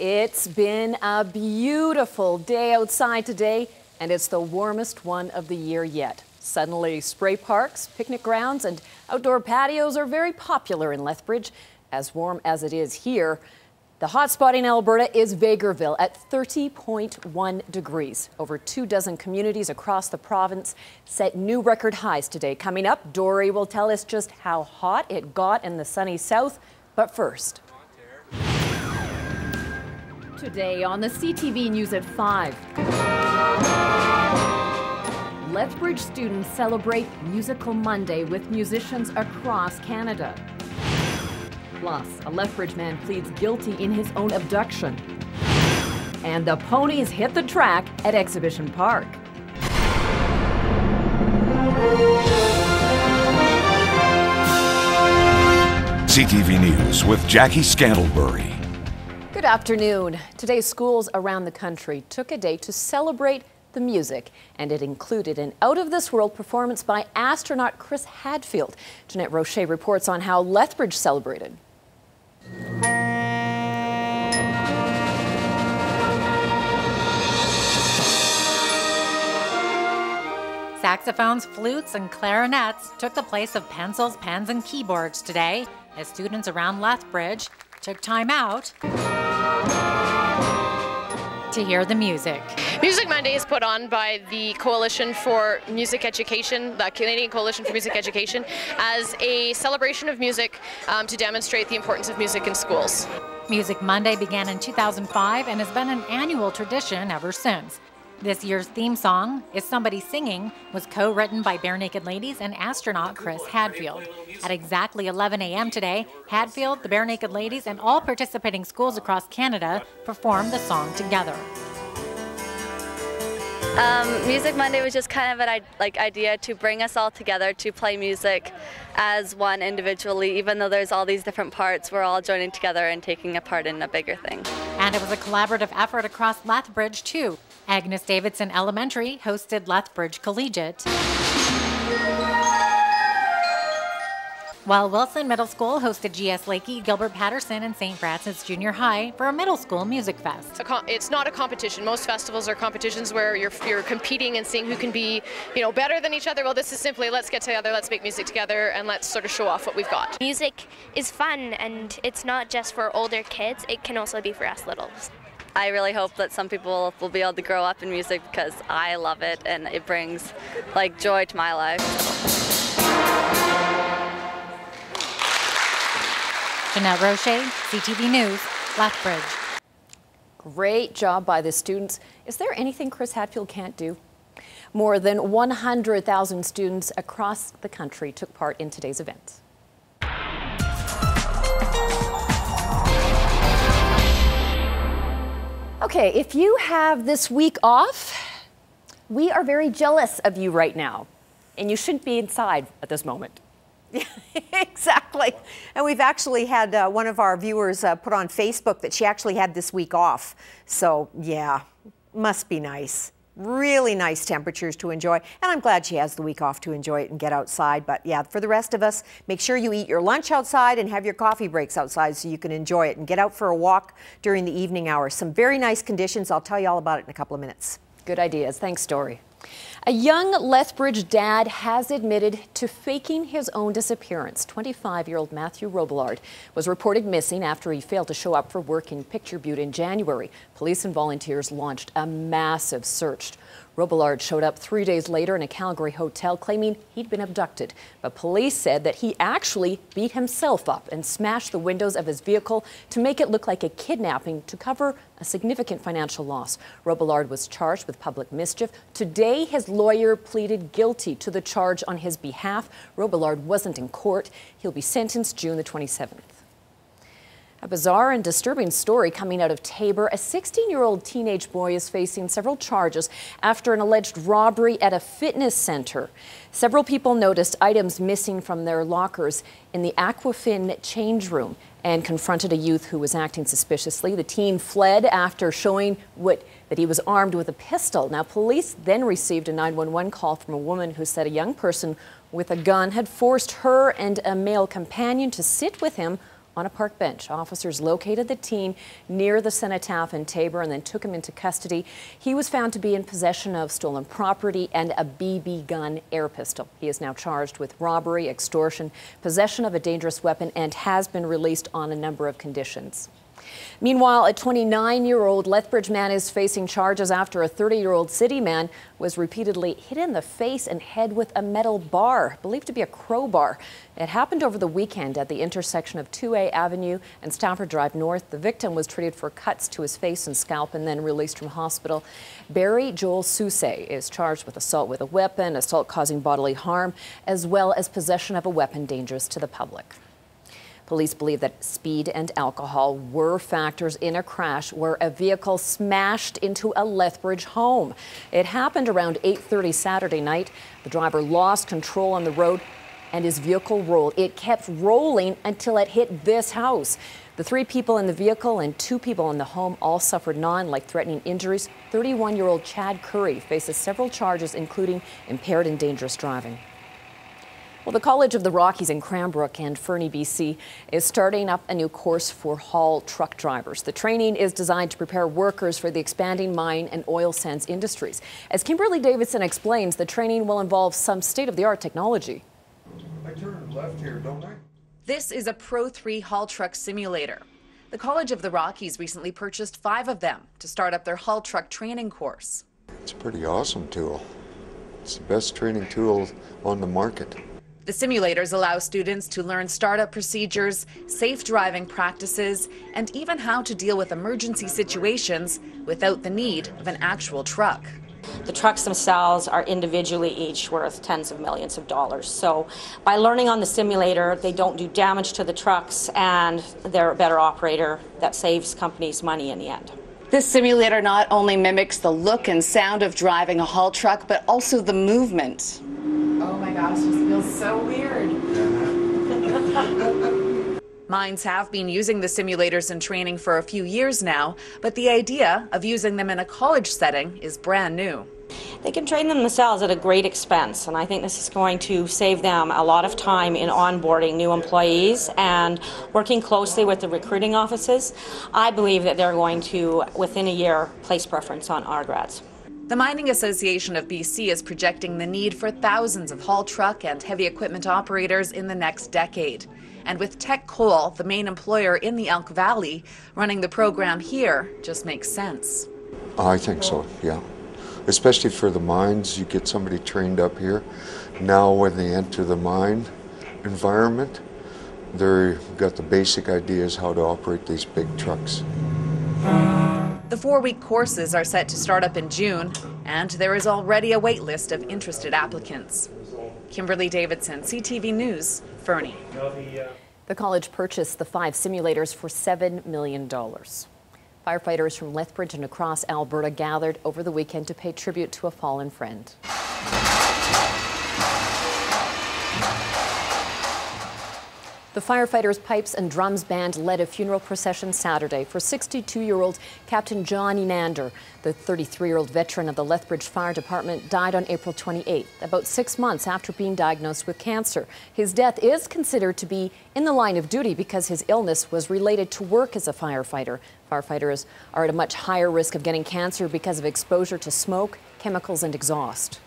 It's been a beautiful day outside today, and it's the warmest one of the year yet. Suddenly, spray parks, picnic grounds, and outdoor patios are very popular in Lethbridge. As warm as it is here, the hotspot in Alberta is Vegreville at 30.1 degrees. Over 24 communities across the province set new record highs today. Coming up, Dory will tell us just how hot it got in the sunny south. But first, today on the CTV News at 5. Lethbridge students celebrate Musical Monday with musicians across Canada. Plus, a Lethbridge man pleads guilty in his own abduction. And the ponies hit the track at Exhibition Park. CTV News with Jackie Scantlebury. Good afternoon. Today, schools around the country took a day to celebrate the music, and it included an out-of-this-world performance by astronaut Chris Hadfield. Jeanette Rocher reports on how Lethbridge celebrated. Saxophones, flutes, and clarinets took the place of pencils, pens, and keyboards today as students around Lethbridge took time out to hear the music. Music Monday is put on by the Coalition for Music Education, the Canadian Coalition for Music Education, as a celebration of music to demonstrate the importance of music in schools. Music Monday began in 2005 and has been an annual tradition ever since. This year's theme song, Is Somebody Singing, was co-written by Bare Naked Ladies and astronaut Chris Hadfield. At exactly 11 a.m. today, Hadfield, the Bare Naked Ladies, and all participating schools across Canada performed the song together. Music Monday was just kind of an idea to bring us all together to play music as one individually. Even though there's all these different parts, we're all joining together and taking a part in a bigger thing. And it was a collaborative effort across Lethbridge too. Agnes Davidson Elementary hosted Lethbridge Collegiate, while Wilson Middle School hosted GS Lakey, Gilbert Patterson, and St. Francis Junior High for a middle school music fest. It's not a competition. Most festivals are competitions where you're competing and seeing who can be, better than each other. Well, this is simply let's get together, let's make music together, and let's sort of show off what we've got. Music is fun, and it's not just for older kids. It can also be for us littles. I really hope that some people will be able to grow up in music because I love it and it brings joy to my life. Jeanette Rocher, CTV News, Lethbridge. Great job by the students. Is there anything Chris Hadfield can't do? More than 100,000 students across the country took part in today's event. Okay, if you have this week off, we are very jealous of you right now, and you shouldn't be inside at this moment. Yeah, exactly. And we've actually had one of our viewers put on Facebook that she actually had this week off. So, yeah, must be nice. Really nice temperatures to enjoy. And I'm glad she has the week off to enjoy it and get outside. But yeah, for the rest of us, make sure you eat your lunch outside and have your coffee breaks outside so you can enjoy it and get out for a walk during the evening hours. Some very nice conditions. I'll tell you all about it in a couple of minutes. Good ideas. Thanks, Dory. A young Lethbridge dad has admitted to faking his own disappearance. 25-year-old Matthew Robillard was reported missing after he failed to show up for work in Picture Butte in January. Police and volunteers launched a massive search. Robillard showed up 3 days later in a Calgary hotel claiming he'd been abducted. But police said that he actually beat himself up and smashed the windows of his vehicle to make it look like a kidnapping to cover a significant financial loss. Robillard was charged with public mischief. Today, his lawyer pleaded guilty to the charge on his behalf. Robillard wasn't in court. He'll be sentenced June the 27th. A bizarre and disturbing story coming out of Taber. A 16-year-old teenage boy is facing several charges after an alleged robbery at a fitness center. Several people noticed items missing from their lockers in the Aquafin change room and confronted a youth who was acting suspiciously. The teen fled after showing that he was armed with a pistol. Now, police then received a 911 call from a woman who said a young person with a gun had forced her and a male companion to sit with him on a park bench. Officers located the teen near the cenotaph in Tabor and then took him into custody. He was found to be in possession of stolen property and a BB gun air pistol. He is now charged with robbery, extortion, possession of a dangerous weapon, and has been released on a number of conditions. Meanwhile, a 29-year-old Lethbridge man is facing charges after a 30-year-old city man was repeatedly hit in the face and head with a metal bar, believed to be a crowbar. It happened over the weekend at the intersection of 2A Avenue and Stafford Drive North. The victim was treated for cuts to his face and scalp and then released from hospital. Barry Joel Sousay is charged with assault with a weapon, assault causing bodily harm, as well as possession of a weapon dangerous to the public. Police believe that speed and alcohol were factors in a crash where a vehicle smashed into a Lethbridge home. It happened around 8:30 Saturday night. The driver lost control on the road and his vehicle rolled. It kept rolling until it hit this house. The 3 people in the vehicle and 2 people in the home all suffered non-life-threatening injuries. 31-year-old Chad Curry faces several charges, including impaired and dangerous driving. Well, the College of the Rockies in Cranbrook and Fernie, BC is starting up a new course for haul truck drivers. The training is designed to prepare workers for the expanding mine and oil sands industries. As Kimberly Davidson explains, the training will involve some state-of-the-art technology. I turn left here, don't I? This is a Pro 3 haul truck simulator. The College of the Rockies recently purchased 5 of them to start up their haul truck training course. It's a pretty awesome tool. It's the best training tool on the market. The simulators allow students to learn startup procedures, safe driving practices, and even how to deal with emergency situations without the need of an actual truck. The trucks themselves are individually each worth tens of millions of dollars. So by learning on the simulator, they don't do damage to the trucks and they're a better operator that saves companies money in the end. This simulator not only mimics the look and sound of driving a haul truck, but also the movement. Oh my gosh, this feels so weird. Mines have been using the simulators in training for a few years now, but the idea of using them in a college setting is brand new. They can train them themselves at a great expense, and I think this is going to save them a lot of time in onboarding new employees and working closely with the recruiting offices. I believe that they're going to, within a year, place preference on our grads. The Mining Association of BC is projecting the need for thousands of haul truck and heavy equipment operators in the next decade. And with Teck Coal, the main employer in the Elk Valley, running the program here just makes sense. I think so, yeah. Especially for the mines, you get somebody trained up here. Now when they enter the mine environment, they've got the basic ideas how to operate these big trucks. The 4-week courses are set to start up in June, and there is already a wait list of interested applicants. Kimberly Davidson, CTV News, Fernie. The college purchased the 5 simulators for $7 million. Firefighters from Lethbridge and across Alberta gathered over the weekend to pay tribute to a fallen friend. The firefighters' pipes and drums band led a funeral procession Saturday for 62-year-old Captain John Enander. The 33-year-old veteran of the Lethbridge Fire Department died on April 28th, about 6 months after being diagnosed with cancer. His death is considered to be in the line of duty because his illness was related to work as a firefighter. Firefighters are at a much higher risk of getting cancer because of exposure to smoke, chemicals, and exhaust.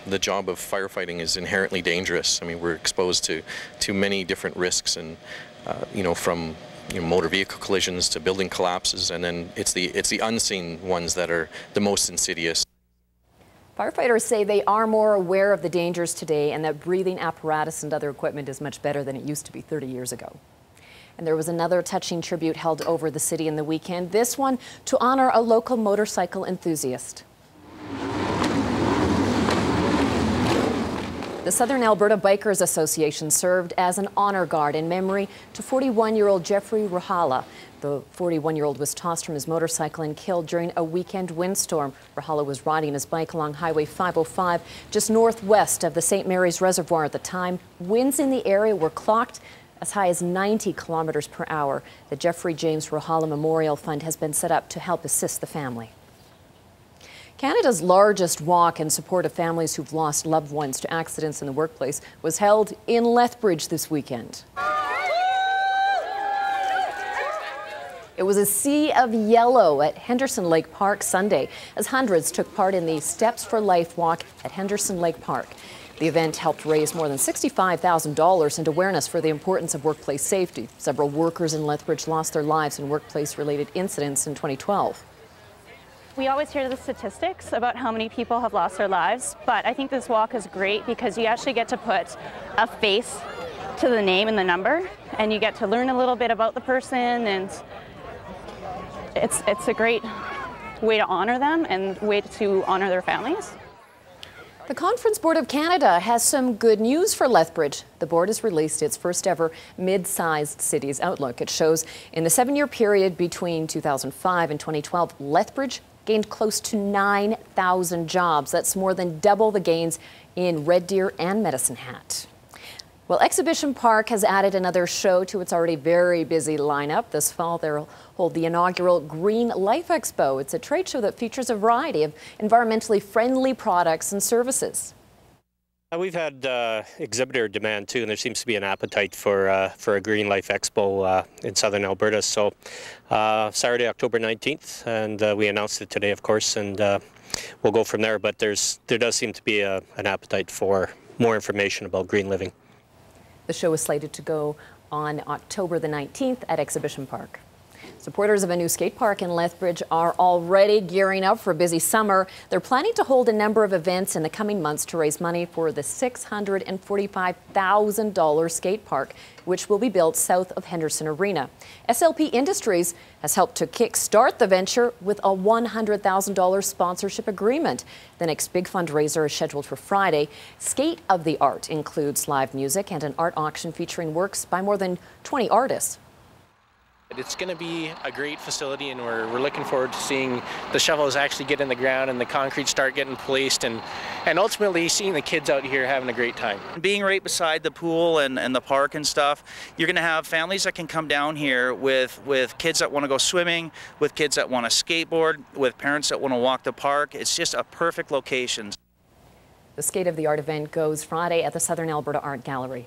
The job of firefighting is inherently dangerous. I mean, we're exposed to many different risks, and from motor vehicle collisions to building collapses, and then it's the unseen ones that are the most insidious. Firefighters say they are more aware of the dangers today and that breathing apparatus and other equipment is much better than it used to be 30 years ago. And there was another touching tribute held over the city in the weekend, this one to honor a local motorcycle enthusiast. The Southern Alberta Bikers Association served as an honor guard in memory to 41-year-old Jeffrey Rahala. The 41-year-old was tossed from his motorcycle and killed during a weekend windstorm. Rahala was riding his bike along Highway 505 just northwest of the St. Mary's Reservoir at the time. Winds in the area were clocked as high as 90 kilometers per hour. The Jeffrey James Rahala Memorial Fund has been set up to help assist the family. Canada's largest walk in support of families who've lost loved ones to accidents in the workplace was held in Lethbridge this weekend. It was a sea of yellow at Henderson Lake Park Sunday as hundreds took part in the Steps for Life walk at Henderson Lake Park. The event helped raise more than $65,000 and awareness for the importance of workplace safety. Several workers in Lethbridge lost their lives in workplace-related incidents in 2012. We always hear the statistics about how many people have lost their lives, but I think this walk is great because you actually get to put a face to the name and the number, and you get to learn a little bit about the person, and it's a great way to honor them and way to honor their families. The Conference Board of Canada has some good news for Lethbridge. The board has released its first ever mid-sized cities outlook. It shows in the 7-year period between 2005 and 2012, Lethbridge gained close to 9,000 jobs. That's more than double the gains in Red Deer and Medicine Hat. Well, Exhibition Park has added another show to its already very busy lineup. This fall, they'll hold the inaugural Green Life Expo. It's a trade show that features a variety of environmentally friendly products and services. We've had exhibitor demand too, and there seems to be an appetite for a Green Life Expo in southern Alberta. So Saturday, October 19th, and we announced it today, of course, and we'll go from there. But there does seem to be an appetite for more information about green living. The show is slated to go on October the 19th at Exhibition Park. Supporters of a new skate park in Lethbridge are already gearing up for a busy summer. They're planning to hold a number of events in the coming months to raise money for the $645,000 skate park, which will be built south of Henderson Arena. SLP Industries has helped to kick-start the venture with a $100,000 sponsorship agreement. The next big fundraiser is scheduled for Friday. Skate of the Art includes live music and an art auction featuring works by more than 20 artists. It's going to be a great facility, and we're looking forward to seeing the shovels actually get in the ground and the concrete start getting placed, and ultimately seeing the kids out here having a great time. Being right beside the pool and the park and stuff, you're going to have families that can come down here with kids that want to go swimming, with kids that want to skateboard, with parents that want to walk the park. It's just a perfect location. The Skate of the Art event goes Friday at the Southern Alberta Art Gallery.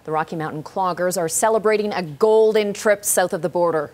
The Rocky Mountain Cloggers are celebrating a golden trip south of the border.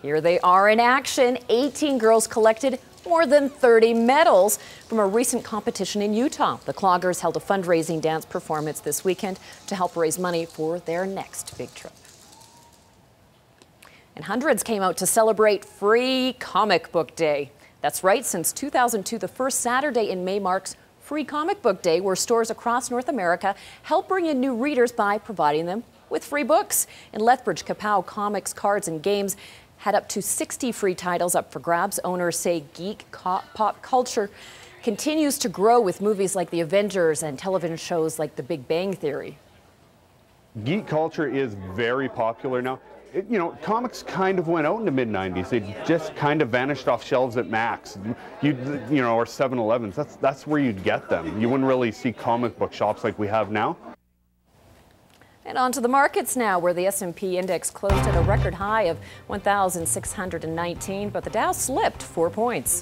Here they are in action. 18 girls collected more than 30 medals from a recent competition in Utah. The Cloggers held a fundraising dance performance this weekend to help raise money for their next big trip. And hundreds came out to celebrate Free Comic Book Day. That's right, since 2002, the first Saturday in May marks Free Comic Book Day, where stores across North America help bring in new readers by providing them with free books. In Lethbridge, Kapow Comics, Cards and Games had up to 60 free titles up for grabs. Owners say geek pop culture continues to grow with movies like The Avengers and television shows like The Big Bang Theory. Geek culture is very popular now. You know, comics kind of went out in the mid-90s. They just kind of vanished off shelves at Max, or 7-Elevens. That's where you'd get them. You wouldn't really see comic book shops like we have now. And on to the markets now, where the S&P index closed at a record high of 1,619, but the Dow slipped 4 points.